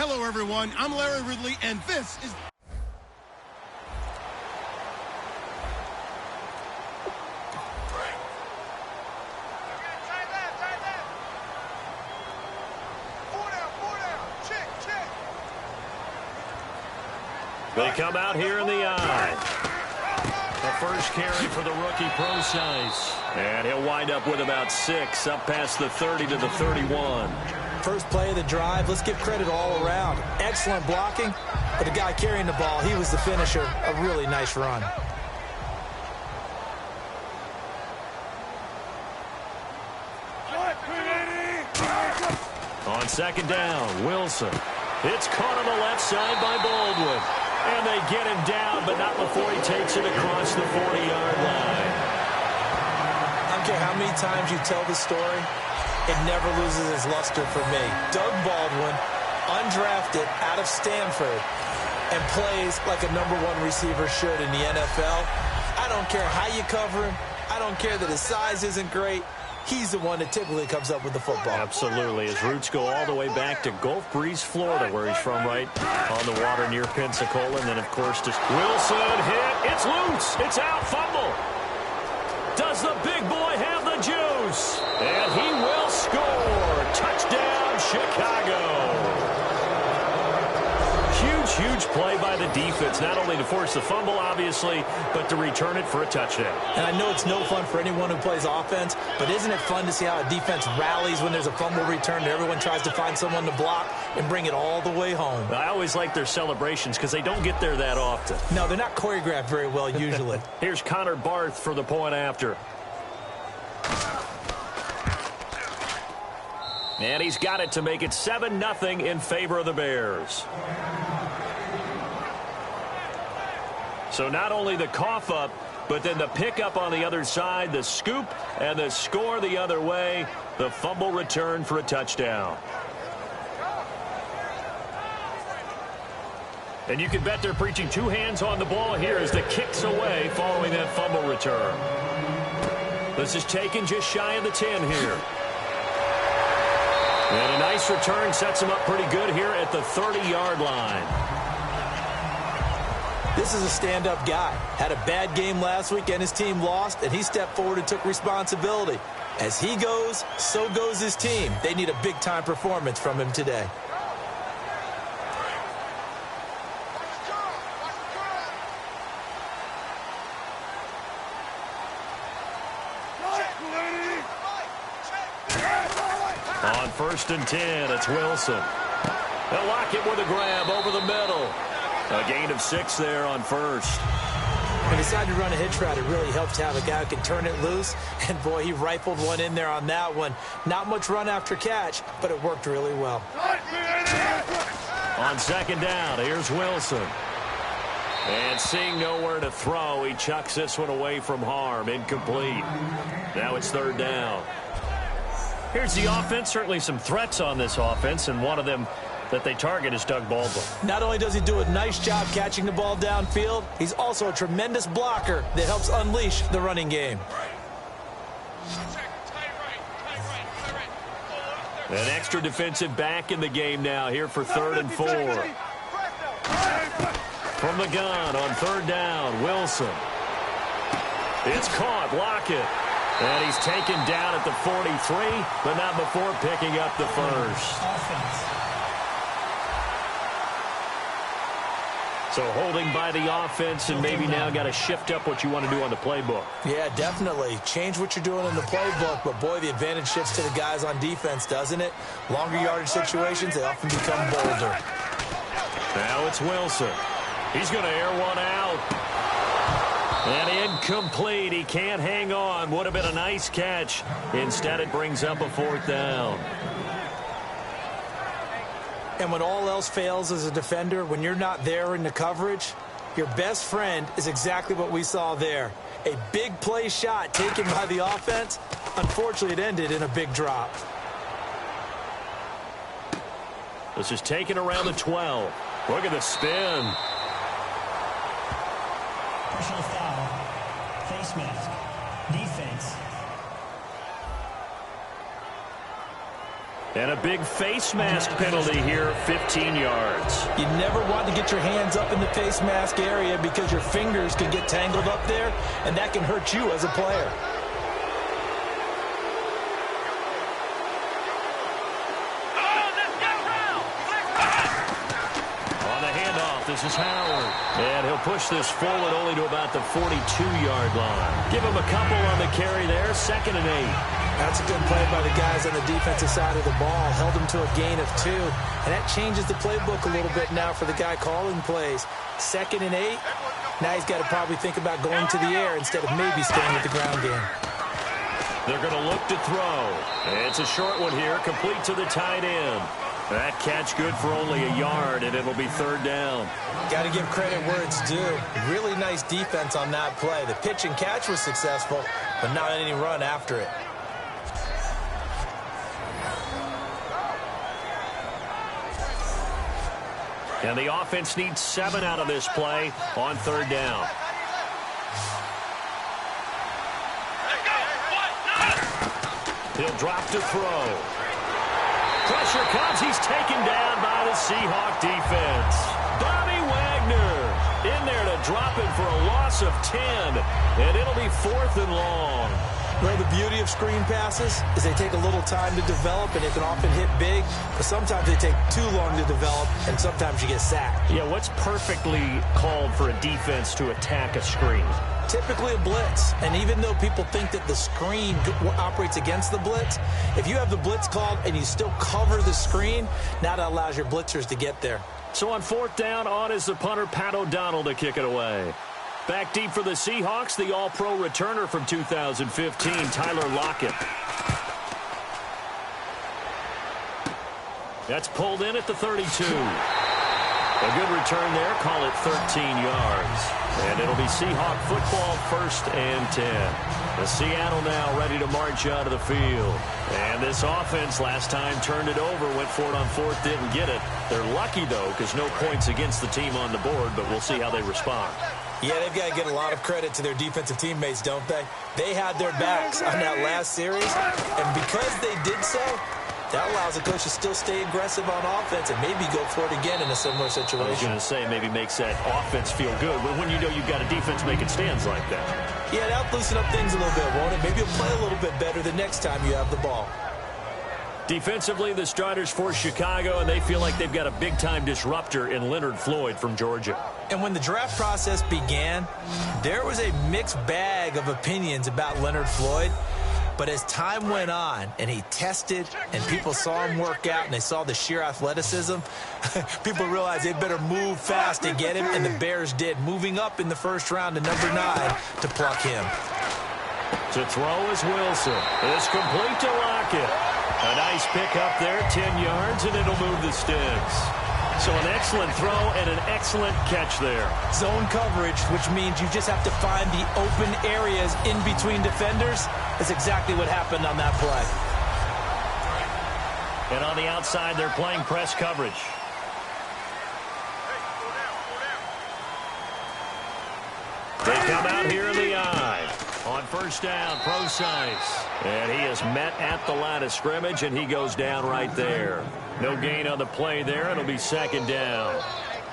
Hello, everyone. I'm Larry Ridley, and this is... They come out here in the eye. The first carry for the rookie Procise. And he'll wind up with about 6, up past the 30 to the 31. First play of the drive, let's give credit all around. Excellent blocking, but the guy carrying the ball, he was the finisher. A really nice run. On second down, Wilson. It's caught on the left side by Baldwin. And they get him down, but not before he takes it across the 40-yard line. I don't care how many times you tell the story, it never loses its luster for me. Doug Baldwin, undrafted out of Stanford, and plays like a #1 receiver should in the NFL. I don't care how you cover him. I don't care that his size isn't great. He's the one that typically comes up with the football. Absolutely. His roots go all the way back to Gulf Breeze, Florida, where he's from, right on the water near Pensacola. And then, of course, just Wilson hit. It's loose. It's out. Fumble. Does the big boy have the juice? And he will score. Touchdown, Chicago. Huge play by the defense, not only to force the fumble, obviously, but to return it for a touchdown. And I know it's no fun for anyone who plays offense, but isn't it fun to see how a defense rallies when there's a fumble return and everyone tries to find someone to block and bring it all the way home? I always like their celebrations because they don't get there that often. No, they're not choreographed very well usually. Here's Connor Barth for the point after. And he's got it to make it 7-0 in favor of the Bears. So not only the cough up, but then the pickup on the other side, the scoop, and the score the other way. The fumble return for a touchdown. And you can bet they're preaching 2 hands on the ball here as the kick's away following that fumble return. This is taken just shy of the 10 here. And a nice return sets him up pretty good here at the 30-yard line. This is a stand-up guy. Had a bad game last week and his team lost, and he stepped forward and took responsibility. As he goes, so goes his team. They need a big-time performance from him today. On 1st and 10, it's Wilson. They'll lock it with a grab over the middle. A gain of 6 there on 1st. When he decided to run a hitch route, it really helps to have a guy who can turn it loose. And, boy, he rifled one in there on that one. Not much run after catch, but it worked really well. On 2nd down, here's Wilson. And seeing nowhere to throw, he chucks this one away from harm. Incomplete. Now it's 3rd down. Here's the offense. Certainly some threats on this offense, and one of them that they target is Doug Baldwin. Not only does he do a nice job catching the ball downfield, he's also a tremendous blocker that helps unleash the running game. An extra defensive back in the game now here for 3rd and 4. From the gun on 3rd down, Wilson. It's caught. Lockett. And he's taken down at the 43, but not before picking up the first. So holding by the offense, and maybe now got to shift up what you want to do on the playbook. Yeah, definitely. Change what you're doing in the playbook, but boy, the advantage shifts to the guys on defense, doesn't it? Longer yardage situations, they often become bolder. Now it's Wilson. He's going to air one out. And incomplete. He can't hang on. Would have been a nice catch. Instead, it brings up a 4th down. And when all else fails as a defender, when you're not there in the coverage, your best friend is exactly what we saw there. A big play shot taken by the offense. Unfortunately, it ended in a big drop. This is taken around the 12. Look at the spin. Personal foul. Face mask. Defense. And a big face mask penalty here, 15 yards. You never want to get your hands up in the face mask area because your fingers can get tangled up there, and that can hurt you as a player. On the handoff, this is Howard. And he'll push this forward only to about the 42-yard line. Give him a couple on the carry there, 2nd and 8. That's a good play by the guys on the defensive side of the ball. Held them to a gain of 2. And that changes the playbook a little bit now for the guy calling plays. 2nd and 8. Now he's got to probably think about going to the air instead of maybe staying with the ground game. They're going to look to throw. It's a short one here, complete to the tight end. That catch good for only a yard, and it'll be 3rd down. Got to give credit where it's due. Really nice defense on that play. The pitch and catch was successful, but not any run after it. And the offense needs 7 out of this play on 3rd down. He'll drop to throw. Pressure comes. He's taken down by the Seahawk defense. Bobby Wagner in there to drop him for a loss of 10. And it'll be 4th and long. Well, the beauty of screen passes is they take a little time to develop, and they can often hit big, but sometimes they take too long to develop, and sometimes you get sacked. Yeah, what's perfectly called for a defense to attack a screen? Typically a blitz, and even though people think that the screen operates against the blitz, if you have the blitz called and you still cover the screen, now that allows your blitzers to get there. So on 4th down, on is the punter, Pat O'Donnell, to kick it away. Back deep for the Seahawks, the All-Pro returner from 2015, Tyler Lockett. That's pulled in at the 32. A good return there, call it 13 yards. And it'll be Seahawk football, 1st and 10. The Seattle now ready to march out of the field. And this offense last time turned it over, went for it on 4th, didn't get it. They're lucky, though, because no points against the team on the board, but we'll see how they respond. Yeah, they've got to get a lot of credit to their defensive teammates, don't they? They had their backs on that last series, and because they did so, that allows the coach to still stay aggressive on offense and maybe go for it again in a similar situation. I was going to say maybe makes that offense feel good, but when you know you've got a defense making stands like that. Yeah, that'll loosen up things a little bit, won't it? Maybe you'll play a little bit better the next time you have the ball. Defensively, the starters for Chicago, and they feel like they've got a big-time disruptor in Leonard Floyd from Georgia. And when the draft process began, there was a mixed bag of opinions about Leonard Floyd. But as time went on and he tested and people saw him work out and they saw the sheer athleticism, people realized they better move fast to get him, and the Bears did, moving up in the 1st round to number 9 to pluck him. To throw is Wilson. It's complete to Lockett. A nice pick up there, 10 yards, and it'll move the sticks. So an excellent throw and an excellent catch there. Zone coverage, which means you just have to find the open areas in between defenders. That's exactly what happened on that play. And on the outside, they're playing press coverage. They come out here in the eye. On 1st down, Procise. And he is met at the line of scrimmage, and he goes down right there. No gain on the play there. It'll be 2nd down.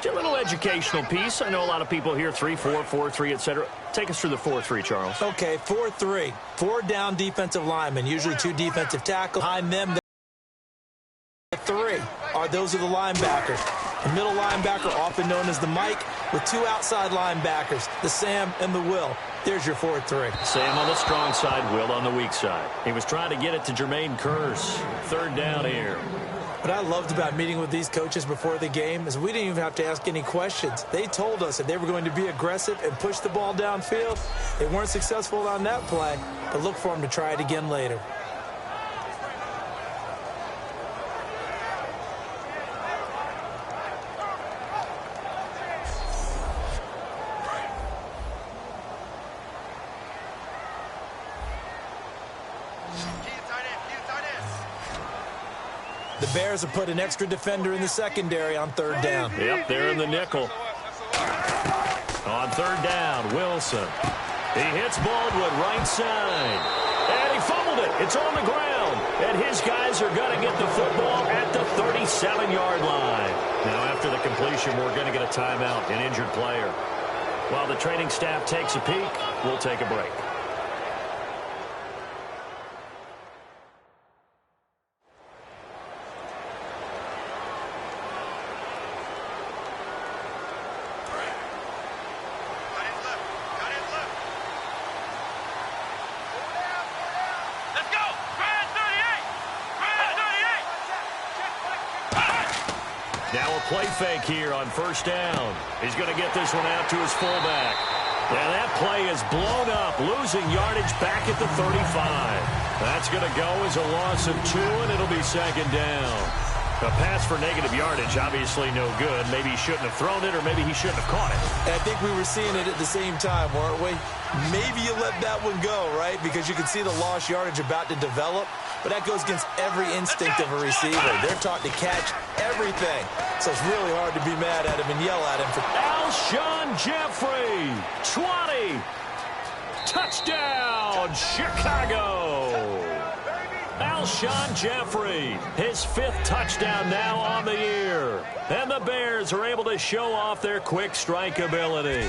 A little educational piece. I know a lot of people hear 3-4, 4-3, etc. Take us through the 4-3, Charles. Okay, 4-3. 4 down defensive linemen, usually 2 defensive tackles. Behind them, 3 are those are the linebackers. The middle linebacker, often known as the Mike, with 2 outside linebackers, the Sam and the Will. There's your 4-3. Sam on the strong side, Will on the weak side. He was trying to get it to Jermaine Kearse. 3rd down here. What I loved about meeting with these coaches before the game is we didn't even have to ask any questions. They told us that they were going to be aggressive and push the ball downfield. They weren't successful on that play, but look for them to try it again later. The Bears have put an extra defender in the secondary on 3rd down. Yep, they're in the nickel. On 3rd down, Wilson. He hits Baldwin right side. And he fumbles fumbled it. It's on the ground. And his guys are going to get the football at the 37-yard line. Now, after the completion, we're going to get a timeout, an injured player. While the training staff takes a peek, we'll take a break. Now a play fake here on first down. He's going to get this one out to his fullback. And that play is blown up, losing yardage back at the 35. That's going to go as a loss of 2, and it'll be second down. A pass for negative yardage, obviously no good. Maybe he shouldn't have thrown it, or maybe he shouldn't have caught it. I think we were seeing it at the same time, weren't we? Maybe you let that one go, right? Because you can see the lost yardage about to develop. But that goes against every instinct of a receiver. They're taught to catch everything. So it's really hard to be mad at him and yell at him. Alshon Jeffrey, 20. Touchdown, Chicago. Alshon Jeffrey, his 5th touchdown now on the year. And the Bears are able to show off their quick strike ability.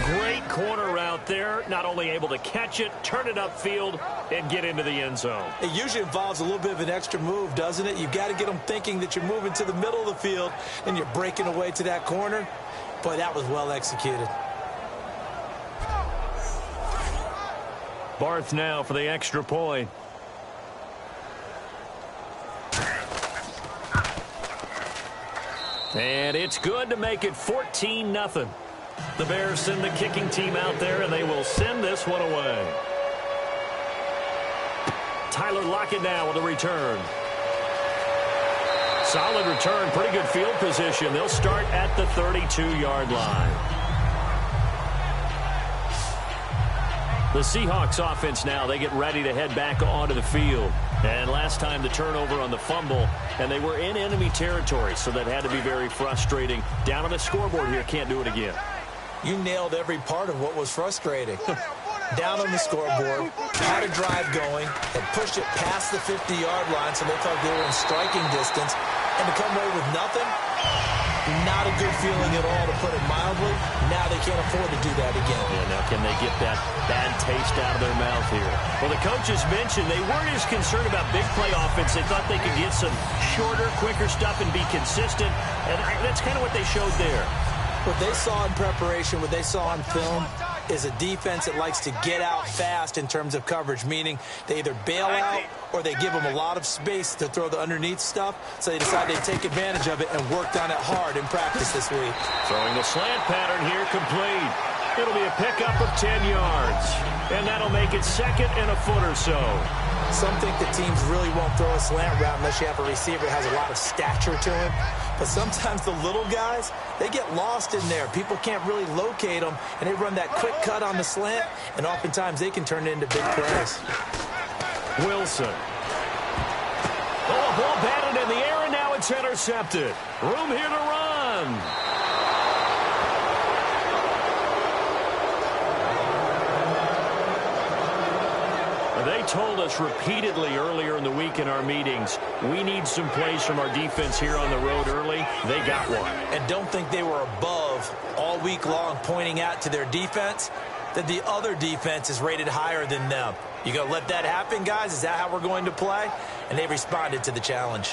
Great corner route there. Not only able to catch it, turn it upfield, and get into the end zone. It usually involves a little bit of an extra move, doesn't it? You've got to get them thinking that you're moving to the middle of the field and you're breaking away to that corner. Boy, that was well executed. Barth now for the extra point. And it's good to make it 14-0. The Bears send the kicking team out there, and they will send this one away. Tyler Lockett now with a return. Solid return, pretty good field position. They'll start at the 32-yard line. The Seahawks offense now, they get ready to head back onto the field. And last time the turnover on the fumble, and they were in enemy territory, so that had to be very frustrating. Down on the scoreboard here, can't do it again. You nailed every part of what was frustrating. Down on the scoreboard, had a drive going, and pushed it past the 50-yard line, so they thought they were in striking distance, and to come away with nothing, not a good feeling at all, to put it mildly. Now they can't afford to do that again. Yeah, now can they get that bad taste out of their mouth here? Well, the coaches mentioned they weren't as concerned about big play offense. They thought they could get some shorter, quicker stuff and be consistent, and that's kind of what they showed there. What they saw in preparation, what they saw on film, is a defense that likes to get out fast in terms of coverage, meaning they either bail out or they give them a lot of space to throw the underneath stuff, so they decide they'd take advantage of it and worked on it hard in practice this week. Throwing the slant pattern here, complete. It'll be a pickup of 10 yards, and that'll make it second and a foot or so. Some think that teams really won't throw a slant route unless you have a receiver that has a lot of stature to him. But sometimes the little guys, they get lost in there. People can't really locate them, and they run that quick cut on the slant, and oftentimes they can turn it into big plays. Wilson. Oh, a ball batted in the air, and now it's intercepted. Room here to run. They told us repeatedly earlier in the week in our meetings, we need some plays from our defense here on the road early. They got one. And don't think they were above all week long pointing out to their defense that the other defense is rated higher than them. You going to let that happen, guys? Is that how we're going to play? And they responded to the challenge.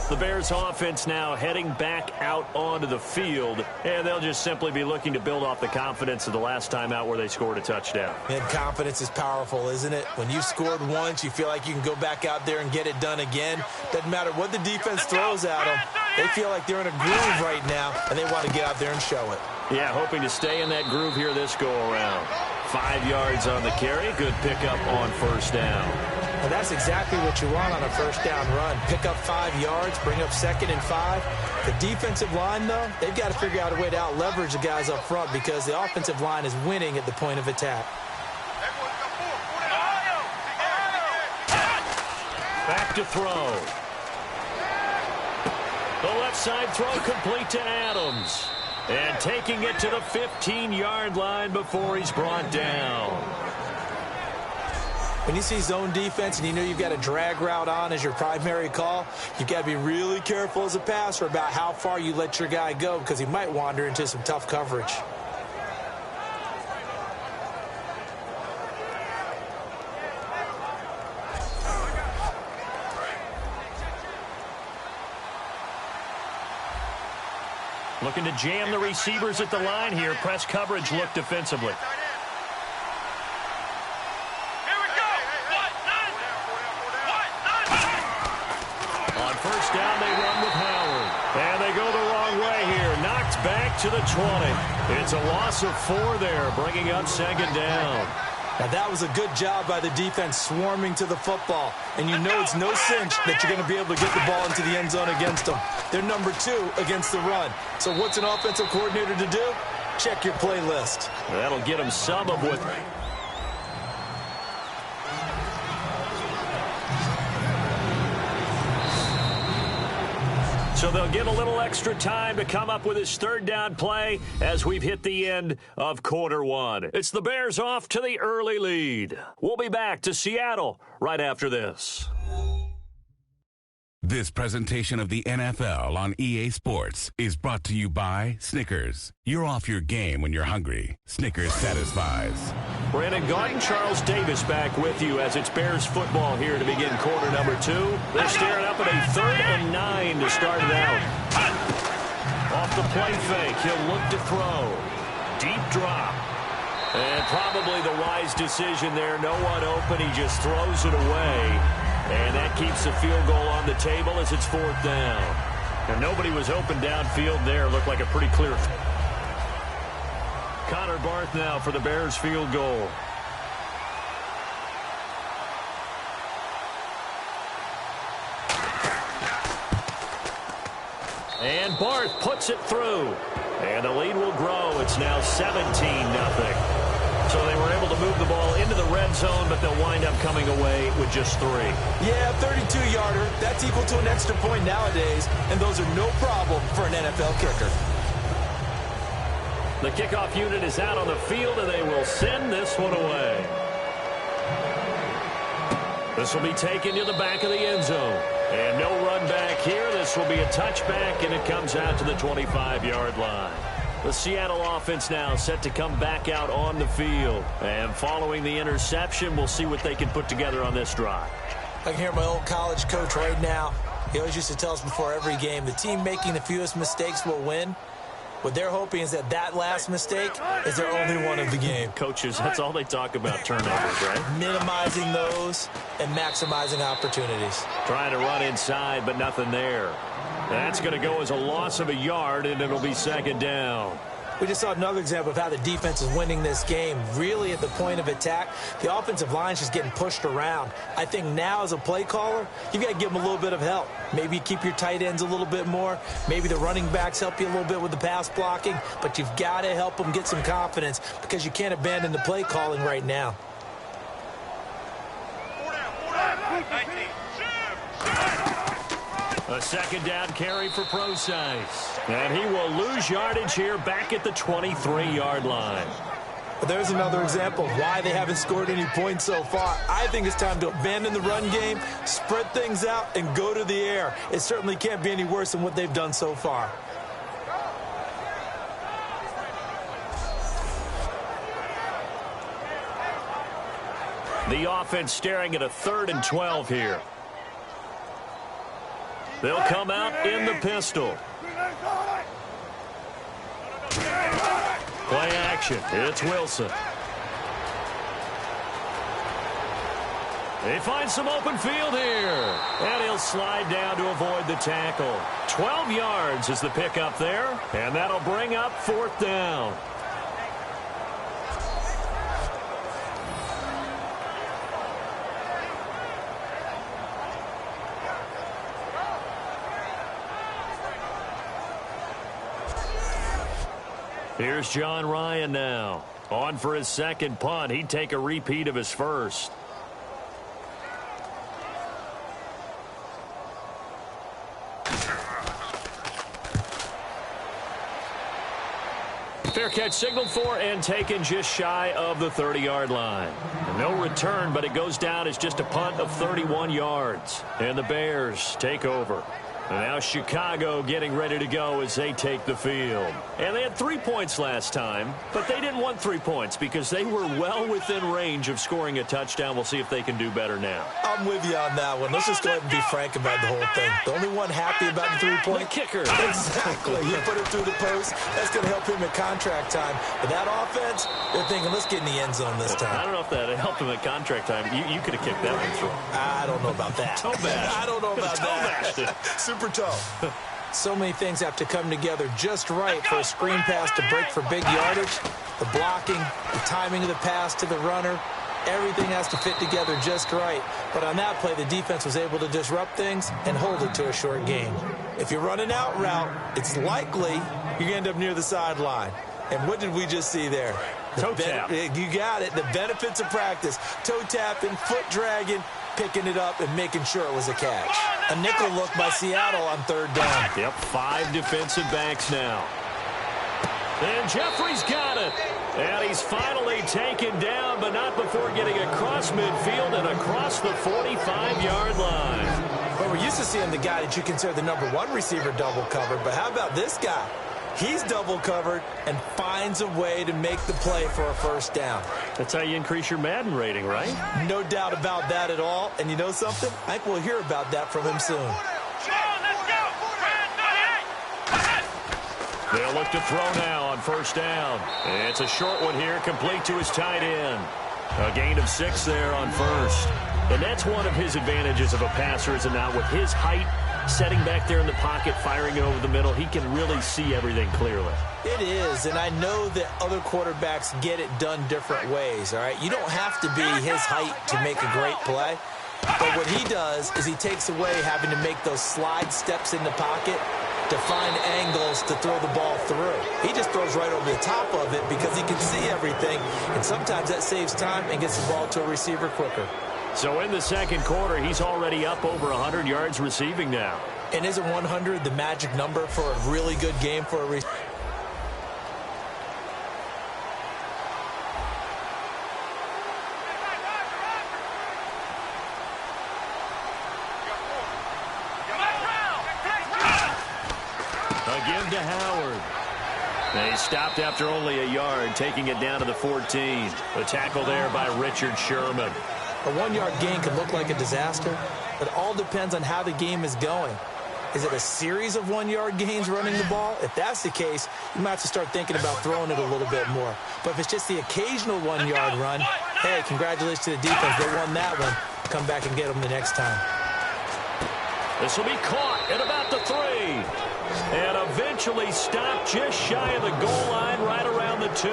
The Bears offense now heading back out onto the field, and they'll just simply be looking to build off the confidence of the last time out where they scored a touchdown. And confidence is powerful, isn't it? When you've scored once, you feel like you can go back out there and get it done again. Doesn't matter what the defense throws at them. They feel like they're in a groove right now, and they want to get out there and show it. Yeah, hoping to stay in that groove here this go-around. 5 yards on the carry. Good pickup on first down. And that's exactly what you want on a first down run. Pick up 5 yards, bring up 2nd and 5. The defensive line, though, they've got to figure out a way to out-leverage the guys up front because the offensive line is winning at the point of attack. Back to throw. The left side throw complete to Adams. And taking it to the 15-yard line before he's brought down. When you see zone defense and you know you've got a drag route on as your primary call, you've got to be really careful as a passer about how far you let your guy go because he might wander into some tough coverage. Looking to jam the receivers at the line here. Press coverage look defensively. On first down, they run with Howard. And they go the wrong way here. Knocked back to the 20. It's a loss of 4 there, bringing up second down. Now, that was a good job by the defense swarming to the football. And you know it's no cinch that you're going to be able to get the ball into the end zone against them. They're number 2 against the run. So what's an offensive coordinator to do? Check your playlist. That'll get them some of what... So they'll give a little extra time to come up with his third down play as we've hit the end of quarter 1. It's the Bears off to the early lead. We'll be back to Seattle right after this. This presentation of the NFL on EA Sports is brought to you by Snickers. You're off your game when you're hungry. Snickers satisfies. Brandon Gaudin, Charles Davis back with you as it's Bears football here to begin quarter number 2. They're staring up at a 3rd and 9 to start it out. Off the play fake, he'll look to throw. Deep drop. And probably the wise decision there. No one open, he just throws it away. And that keeps the field goal on the table as it's 4th down. And nobody was open downfield there. Looked like a pretty clear. Connor Barth now for the Bears field goal. And Barth puts it through. And the lead will grow. It's now 17-0. So they were able to move the ball into the red zone, but they'll wind up coming away with just 3. Yeah, 32-yarder. That's equal to an extra point nowadays, and those are no problem for an NFL kicker. The kickoff unit is out on the field, and they will send this one away. This will be taken to the back of the end zone. And no run back here. This will be a touchback, and it comes out to the 25-yard line. The Seattle offense now set to come back out on the field. And following the interception, we'll see what they can put together on this drive. I can hear my old college coach right now. He always used to tell us before every game, the team making the fewest mistakes will win. What they're hoping is that last mistake is their only one of the game. Coaches, that's all they talk about, turnovers, right? Minimizing those and maximizing opportunities. Trying to run inside, but nothing there. That's going to go as a loss of a yard, and it'll be second down. We just saw another example of how the defense is winning this game. Really at the point of attack, the offensive line's just getting pushed around. I think now as a play caller, you've got to give them a little bit of help. Maybe keep your tight ends a little bit more. Maybe the running backs help you a little bit with the pass blocking. But you've got to help them get some confidence because you can't abandon the play calling right now. A second down carry for Procise. And he will lose yardage here back at the 23-yard line. But there's another example of why they haven't scored any points so far. I think it's time to abandon the run game, spread things out, and go to the air. It certainly can't be any worse than what they've done so far. The offense staring at a 3rd and 12 here. They'll come out in the pistol. Play action. It's Wilson. They find some open field here. And he'll slide down to avoid the tackle. 12 yards is the pickup there. And that'll bring up 4th down. Here's John Ryan now. On for his second punt. He'd take a repeat of his first. Fair catch signaled for and taken just shy of the 30-yard line. And no return, but it goes down as just a punt of 31 yards. And the Bears take over. And now Chicago getting ready to go as they take the field. And they had 3 points last time, but they didn't want 3 points because they were well within range of scoring a touchdown. We'll see if they can do better now. I'm with you on that one. Let's just go ahead and be frank about the whole thing. The only one happy about the 3-point kicker. Exactly. You put it through the post. That's going to help him at contract time. But that offense, they're thinking, let's get in the end zone this time. I don't know if that helped him at contract time. You could have kicked that one through. I don't know about that. Toe bash. I don't know about that. Super tough. So many things have to come together just right for a screen pass to break for big yardage. The blocking, the timing of the pass to the runner, everything has to fit together just right. But on that play, the defense was able to disrupt things and hold it to a short game. If you're running out route, it's likely you're going to end up near the sideline. And what did we just see there? Toe tap. You got it. The benefits of practice. Toe tapping, foot dragging, picking it up, and making sure it was a catch. A nickel look by Seattle on third down. Yep, 5 defensive backs now. And Jeffrey's got it. And he's finally taken down, but not before getting across midfield and across the 45-yard line. But we're used to seeing the guy that you consider the number 1 receiver double covered. But how about this guy? He's double covered and finds a way to make the play for a first down. That's how you increase your Madden rating, right? No doubt about that at all. And you know something? I think we'll hear about that from him soon. They'll look to throw now on first down. It's a short one here, complete to his tight end. A gain of 6 there on first. And that's one of his advantages of a passer, is now with his height, setting back there in the pocket, firing it over the middle, he can really see everything clearly. It is, and I know that other quarterbacks get it done different ways, all right? You don't have to be his height to make a great play, but what he does is he takes away having to make those slide steps in the pocket to find angles to throw the ball through. He just throws right over the top of it because he can see everything, and sometimes that saves time and gets the ball to a receiver quicker. So in the second quarter, he's already up over 100 yards receiving now. And isn't 100 the magic number for a really good game for a receiver? A give to Howard. And he stopped after only a yard, taking it down to the 14. The tackle there by Richard Sherman. A 1-yard gain could look like a disaster, but it all depends on how the game is going. Is it a series of 1-yard gains running the ball? If that's the case, you might have to start thinking about throwing it a little bit more. But if it's just the occasional 1-yard run, hey, congratulations to the defense. They won that one. Come back and get them the next time. This will be caught at about the 3. And eventually stopped just shy of the goal line right around the 2.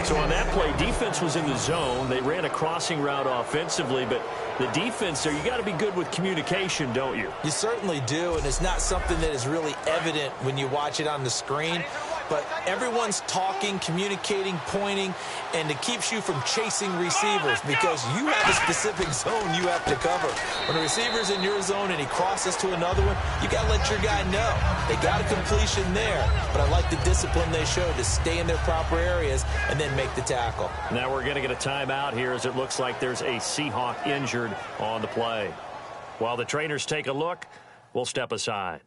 So on that play, defense was in the zone. They ran a crossing route offensively, but the defense there, you got to be good with communication, don't you? You certainly do, and it's not something that is really evident when you watch it on the screen. But everyone's talking, communicating, pointing, and it keeps you from chasing receivers because you have a specific zone you have to cover. When a receiver's in your zone and he crosses to another one, you got to let your guy know. They got a completion there, but I like the discipline they showed to stay in their proper areas and then make the tackle. Now we're going to get a timeout here as it looks like there's a Seahawk injured on the play. While the trainers take a look, we'll step aside.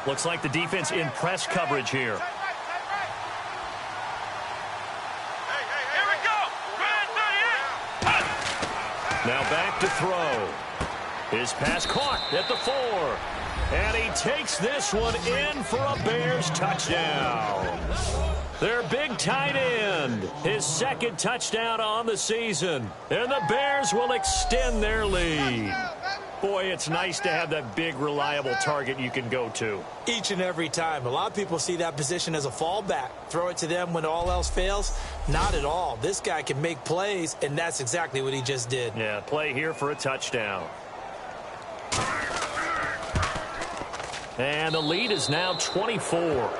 Looks like the defense in press coverage here. Now back to throw. His pass caught at the 4. And he takes this one in for a Bears touchdown. Their big tight end, his second touchdown on the season. And the Bears will extend their lead. Boy, it's nice to have that big, reliable target you can go to. Each and every time. A lot of people see that position as a fallback. Throw it to them when all else fails. Not at all. This guy can make plays, and that's exactly what he just did. Yeah, play here for a touchdown. And the lead is now 24.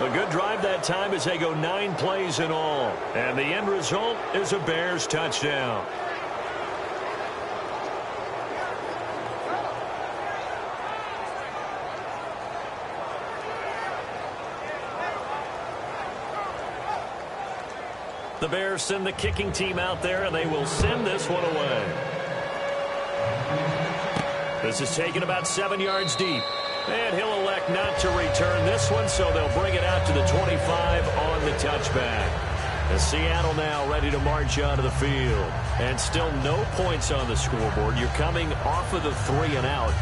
A good drive that time as they go 9 plays in all. And the end result is a Bears touchdown. The Bears send the kicking team out there, and they will send this one away. This is taken about 7 yards deep. And he'll elect not to return this one, so they'll bring it out to the 25 on the touchback. And Seattle now ready to march onto the field. And still no points on the scoreboard. You're coming off of the 3 and out.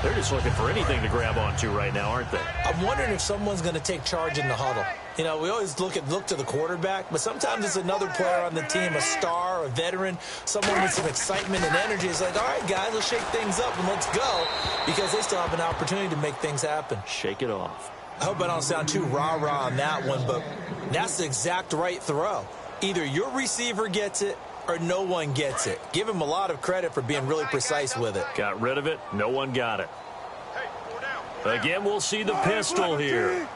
They're just looking for anything to grab onto right now, aren't they? I'm wondering if someone's going to take charge in the huddle. You know, we always look to the quarterback, but sometimes it's another player on the team, a star, a veteran, someone with some excitement and energy. It's like, all right, guys, let's shake things up and let's go, because they still have an opportunity to make things happen. Shake it off. I hope I don't sound too rah-rah on that one, but that's the exact right throw. Either your receiver gets it or no one gets it. Give him a lot of credit for being really precise with it. Got rid of it. No one got it. Again, we'll see the pistol here.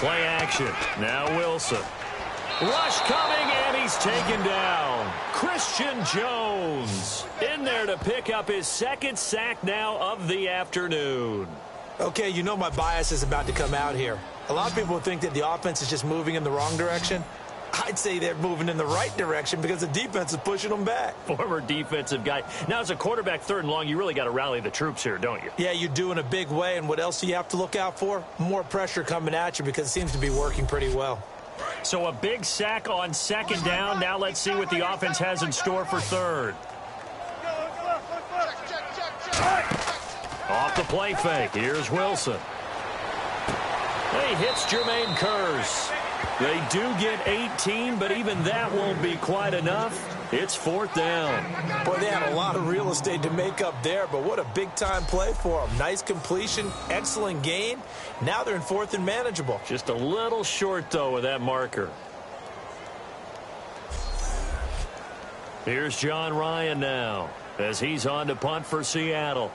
Play action. Now Wilson. Rush coming, and he's taken down. Christian Jones in there to pick up his 2nd sack now of the afternoon. Okay, you know my bias is about to come out here. A lot of people think that the offense is just moving in the wrong direction. I'd say they're moving in the right direction because the defense is pushing them back. Former defensive guy. Now, as a quarterback 3rd and long, you really got to rally the troops here, don't you? Yeah, you do in a big way. And what else do you have to look out for? More pressure coming at you because it seems to be working pretty well. So a big sack on 2nd down. Now let's see what the offense has in store for 3rd. Off the play fake. Here's Wilson. He hits Jermaine Kearse. They do get 18, but even that won't be quite enough. It's 4th down. Boy, they had a lot of real estate to make up there, but what a big-time play for them. Nice completion, excellent gain. Now they're in 4th and manageable. Just a little short, though, with that marker. Here's John Ryan now as he's on to punt for Seattle.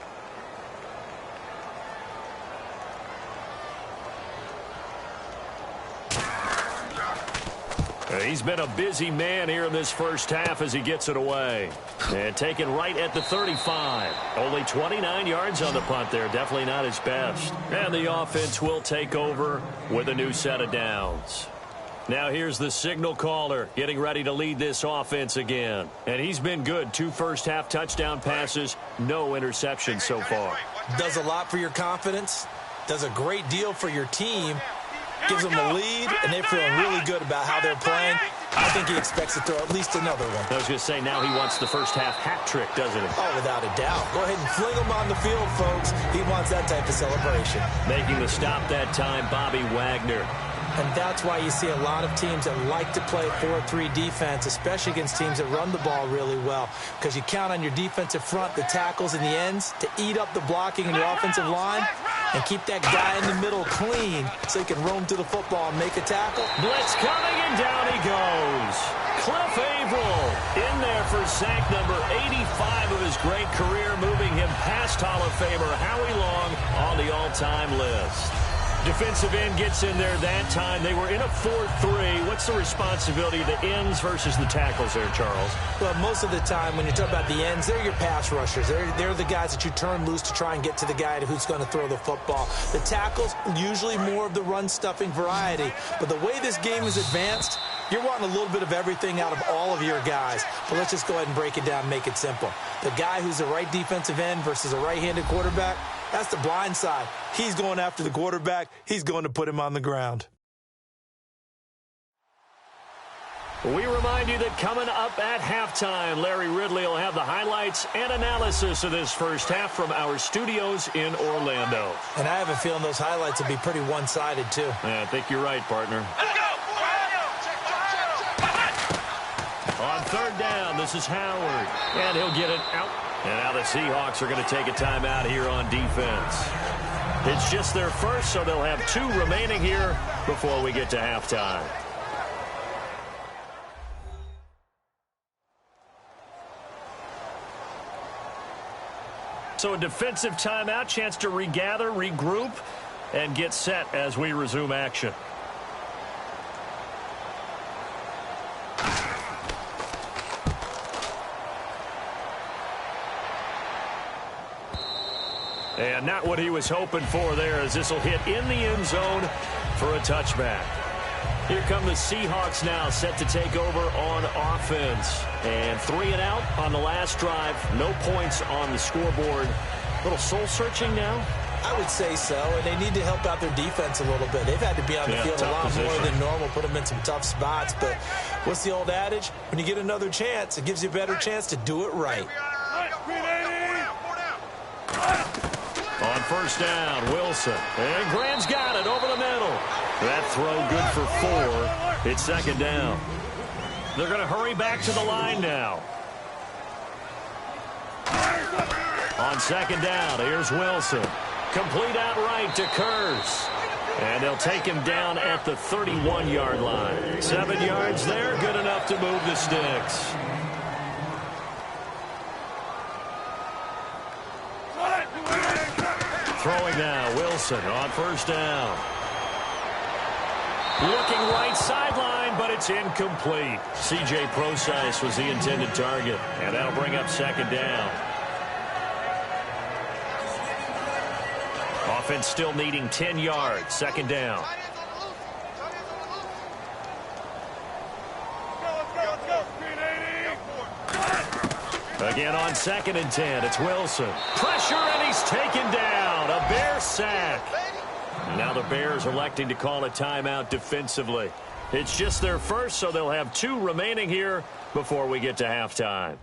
He's been a busy man here in this first half as he gets it away. And taken right at the 35. Only 29 yards on the punt there. Definitely not his best. And the offense will take over with a new set of downs. Now here's the signal caller getting ready to lead this offense again. And he's been good. 2 first-half touchdown passes. No interceptions so far. Does a lot for your confidence. Does a great deal for your team. Gives them a lead, and they're feeling really good about how they're playing. I think he expects to throw at least another one. I was going to say, now he wants the first-half hat trick, doesn't he? Oh, without a doubt. Go ahead and fling him on the field, folks. He wants that type of celebration. Making the stop that time, Bobby Wagner. And that's why you see a lot of teams that like to play 4-3 defense, especially against teams that run the ball really well, because you count on your defensive front, the tackles and the ends, to eat up the blocking in your offensive line and keep that guy in the middle clean so he can roam to the football and make a tackle. Blitz coming, and down he goes. Cliff Averill in there for sack number 85 of his great career, moving him past Hall of Famer Howie Long on the all-time list. Defensive end gets in there that time. They were in a 4-3. What's the responsibility of the ends versus the tackles there, Charles? Well, most of the time when you talk about the ends, they're your pass rushers. They're the guys that you turn loose to try and get to the guy who's going to throw the football. The tackles, usually more of the run-stuffing variety. But the way this game is advanced, you're wanting a little bit of everything out of all of your guys. But let's just go ahead and break it down and make it simple. The guy who's a right defensive end versus a right-handed quarterback, that's the blind side. He's going after the quarterback. He's going to put him on the ground. We remind you that coming up at halftime, Larry Ridley will have the highlights and analysis of this first half from our studios in Orlando. And I have a feeling those highlights will be pretty one-sided, too. Yeah, I think you're right, partner. On 3rd down, this is Howard. And he'll get it out. And now the Seahawks are going to take a timeout here on defense. It's just their first, so they'll have 2 remaining here before we get to halftime. So a defensive timeout, chance to regather, regroup. and get set as we resume action. And not what he was hoping for there, as this will hit in the end zone for a touchback. Here come the Seahawks now, set to take over on offense. And 3 and out on the last drive. No points on the scoreboard. A little soul-searching now? I would say so, and they need to help out their defense a little bit. They've had to be on the field a lot more than normal, put them in some tough spots. But what's the old adage? When you get another chance, it gives you a better chance to do it right. On first down, Wilson. And Graham's got it over the middle. That throw good for 4. It's second down. They're going to hurry back to the line now. On second down, here's Wilson. Complete outright to Kurz. And they'll take him down at the 31-yard line. 7 yards there, good enough to move the sticks. Throwing now, Wilson on first down. Looking right sideline, but it's incomplete. C.J. Procise was the intended target, and that'll bring up second down. Offense still needing 10 yards, second down. Again on second and 10, it's Wilson. Pressure, and he's taken down. A Bear sack. Now the Bears electing to call a timeout defensively. It's just their first, so they'll have 2 remaining here before we get to halftime.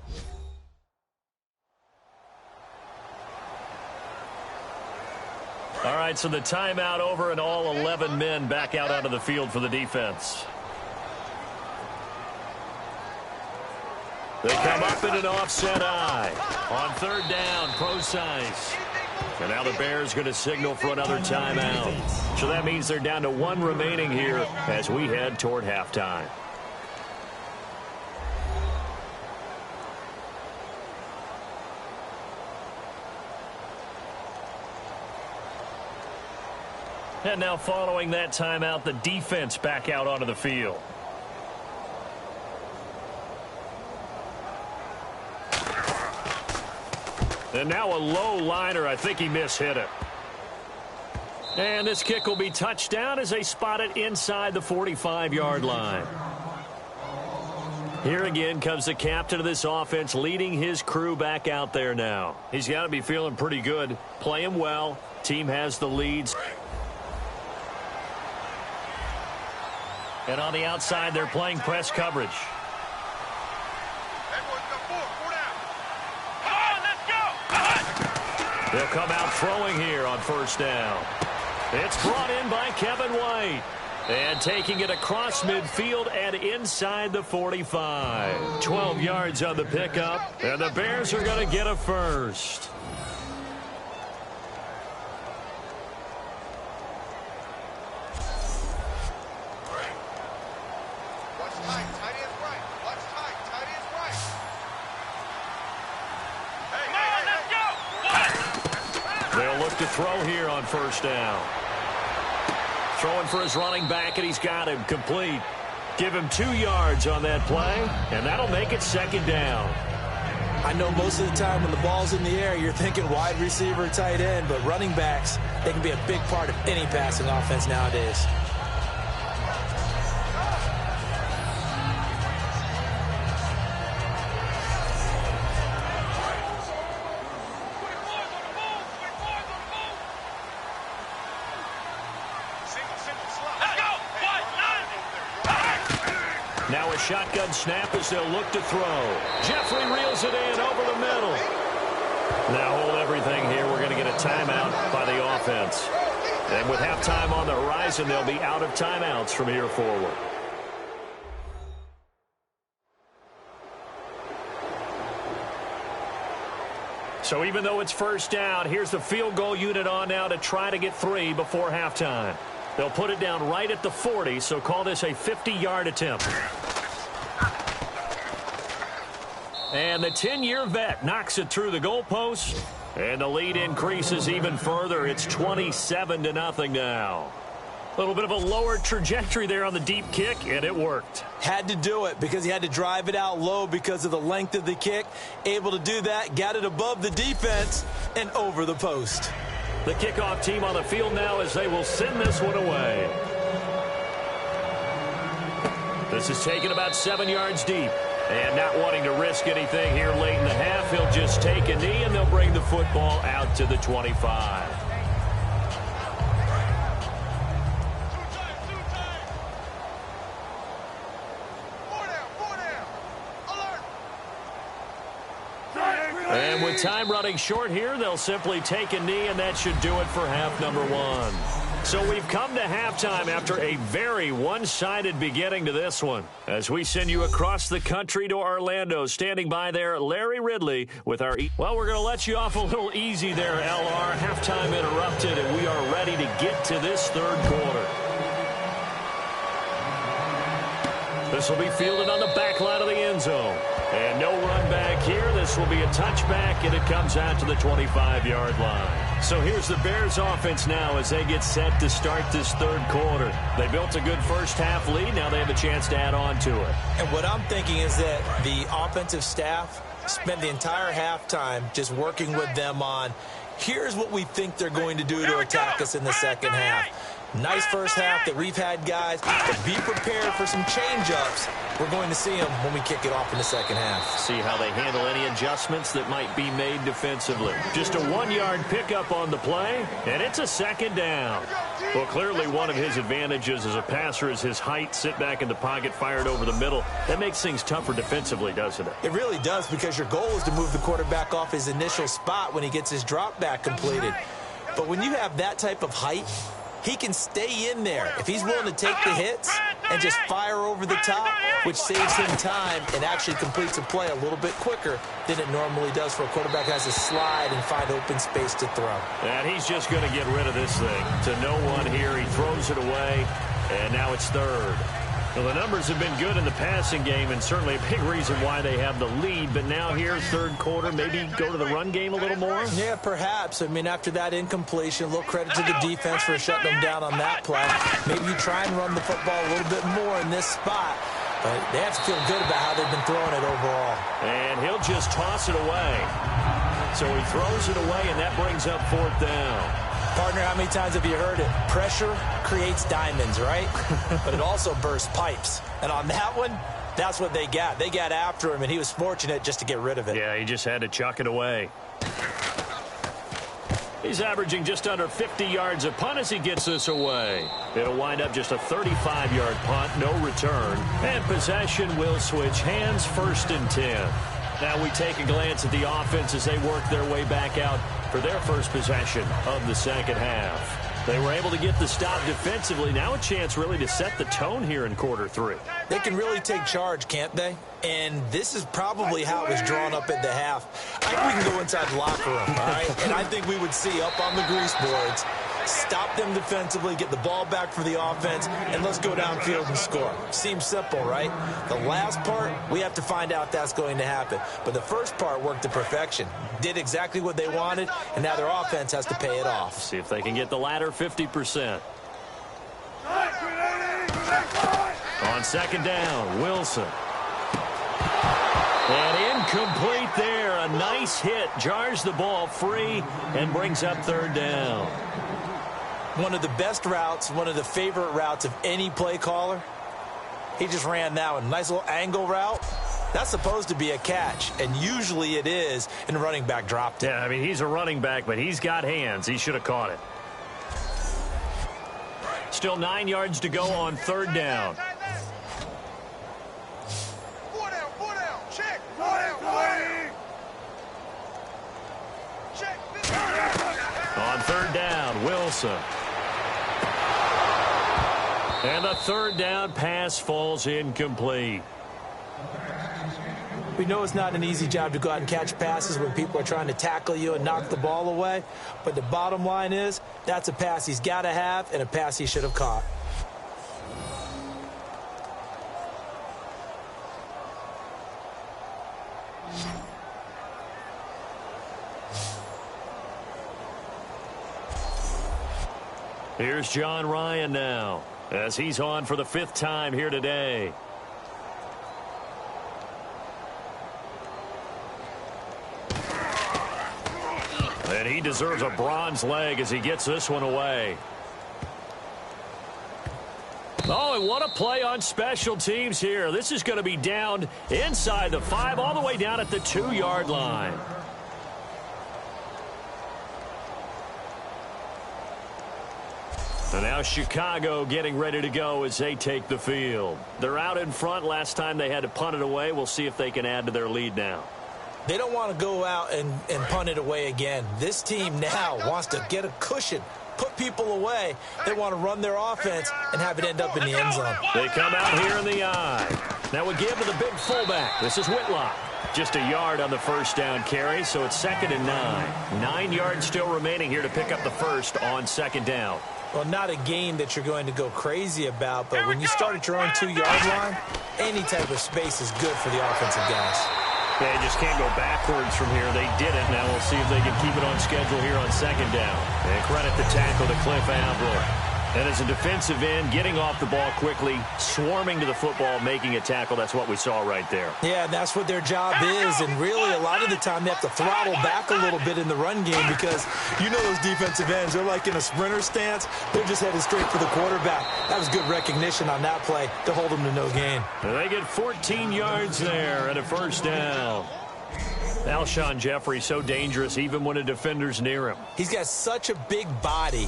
All right, so the timeout over and all 11 men back out onto the field for the defense. They come up in an offset eye. On third down, Procise. And now the Bears going to signal for another timeout. So that means they're down to 1 remaining here as we head toward halftime. And now following that timeout, the defense back out onto the field. And now a low liner. I think he mishit it. And this kick will be touchdown as they spot it inside the 45-yard line. Here again comes the captain of this offense, leading his crew back out there now. He's got to be feeling pretty good, playing well. Team has the leads. And on the outside, they're playing press coverage. They'll come out throwing here on first down. It's brought in by Kevin White. And taking it across midfield and inside the 45. 12 yards on the pickup. And the Bears are going to get a first. They'll look to throw here on first down. Throwing for his running back, and he's got him complete. Give him 2 yards on that play, and that'll make it second down. I know most of the time when the ball's in the air, you're thinking wide receiver, tight end, but running backs, they can be a big part of any passing offense nowadays. Now a shotgun snap as they'll look to throw. Jeffrey reels it in over the middle. Now hold everything here. We're going to get a timeout by the offense. And with halftime on the horizon, they'll be out of timeouts from here forward. So even though it's first down, here's the field goal unit on now to try to get 3 before halftime. They'll put it down right at the 40, so call this a 50-yard attempt. And the 10-year vet knocks it through the goalpost. And the lead increases even further. It's 27-0 now. A little bit of a lower trajectory there on the deep kick, and it worked. Had to do it because he had to drive it out low because of the length of the kick. Able to do that, got it above the defense and over the post. The kickoff team on the field now as they will send this one away. This is taken about 7 yards deep. And not wanting to risk anything here late in the half, he'll just take a knee, and they'll bring the football out to the 25. And with time running short here, they'll simply take a knee, and that should do it for half number one. So we've come to halftime after a very one-sided beginning to this one. As we send you across the country to Orlando, standing by there, Larry Ridley with our... Well, we're going to let you off a little easy there, LR. Halftime interrupted, and we are ready to get to this third quarter. This will be fielded on the back line of the end zone. And no run back here. This will be a touchback, and it comes out to the 25-yard line. So here's the Bears offense now as they get set to start this third quarter. They built a good first half lead. Now they have a chance to add on to it. And what I'm thinking is that the offensive staff spent the entire halftime just working with them on, here's what we think they're going to do to attack us in the second half. Nice first half that we've had, guys, but be prepared for some change-ups. We're going to see them when we kick it off in the second half. See how they handle any adjustments that might be made defensively. Just a 1-yard pickup on the play, and it's a second down. Well, clearly one of his advantages as a passer is his height, sit back in the pocket, fired over the middle. That makes things tougher defensively, doesn't it? It really does, because your goal is to move the quarterback off his initial spot when he gets his drop back completed. But when you have that type of height, he can stay in there if he's willing to take the hits and just fire over the top, which saves him time and actually completes a play a little bit quicker than it normally does for a quarterback who has to slide and find open space to throw. And he's just going to get rid of this thing to no one here. He throws it away, and now it's third. Well, the numbers have been good in the passing game, and certainly a big reason why they have the lead. But now here, third quarter, maybe go to the run game a little more? Yeah, perhaps. I mean, after that incompletion, a little credit to the defense for shutting them down on that play. Maybe you try and run the football a little bit more in this spot. But they have to feel good about how they've been throwing it overall. And he'll just toss it away. So he throws it away, and that brings up fourth down. Partner, how many times have you heard it? Pressure creates diamonds, right? But it also bursts pipes. And on that one, that's what they got. They got after him, and he was fortunate just to get rid of it. Yeah, he just had to chuck it away. He's averaging just under 50 yards a punt as he gets this away. It'll wind up just a 35-yard punt, no return. And possession will switch hands, 1st and 10. Now we take a glance at the offense as they work their way back out for their first possession of the second half. They were able to get the stop defensively. Now a chance really to set the tone here in quarter three. They can really take charge, can't they? And this is probably how it was drawn up at the half. I think we can go inside the locker room, all right? And I think we would see up on the grease boards, stop them defensively, get the ball back for the offense, and let's go downfield and score. Seems simple, right? The last part, we have to find out if that's going to happen. But the first part worked to perfection. Did exactly what they wanted, and now their offense has to pay it off. See if they can get the latter 50%. On second down, Wilson. And incomplete there. A nice hit. Jars the ball free and brings up third down. One of the best routes, one of the favorite routes of any play caller. He just ran that one. Nice little angle route. That's supposed to be a catch, and usually it is, and the running back dropped it. Yeah, I mean, he's a running back, but he's got hands. He should have caught it. Still 9 yards to go on third down. On third down, Wilson. And the third down pass falls incomplete. We know it's not an easy job to go out and catch passes when people are trying to tackle you and knock the ball away. But the bottom line is, that's a pass he's got to have and a pass he should have caught. Here's John Ryan now, as he's on for the 5th time here today. And he deserves a bronze leg as he gets this one away. Oh, and what a play on special teams here. This is going to be down inside the 5, all the way down at the 2-yard line. And now Chicago getting ready to go as they take the field. They're out in front. Last time they had to punt it away. We'll see if they can add to their lead now. They don't want to go out and punt it away again. This team now wants to get a cushion, put people away. They want to run their offense and have it end up in the end zone. They come out here in the eye. Now we give to the big fullback. This is Whitlock. Just a yard on the first down carry, so it's 2nd and 9. 9 yards still remaining here to pick up the first on 2nd down. Well, not a game that you're going to go crazy about, but when you start at your own 2-yard line, any type of space is good for the offensive guys. They just can't go backwards from here. They didn't. Now we'll see if they can keep it on schedule here on 2nd down. And credit the tackle to Cliff Avril. And as a defensive end, getting off the ball quickly, swarming to the football, making a tackle, that's what we saw right there. Yeah, that's what their job is. And really, a lot of the time, they have to throttle back a little bit in the run game because you know those defensive ends, they're like in a sprinter stance. They're just headed straight for the quarterback. That was good recognition on that play to hold them to no gain. And they get 14 yards there and a first down. Alshon Jeffrey so dangerous even when a defender's near him. He's got such a big body,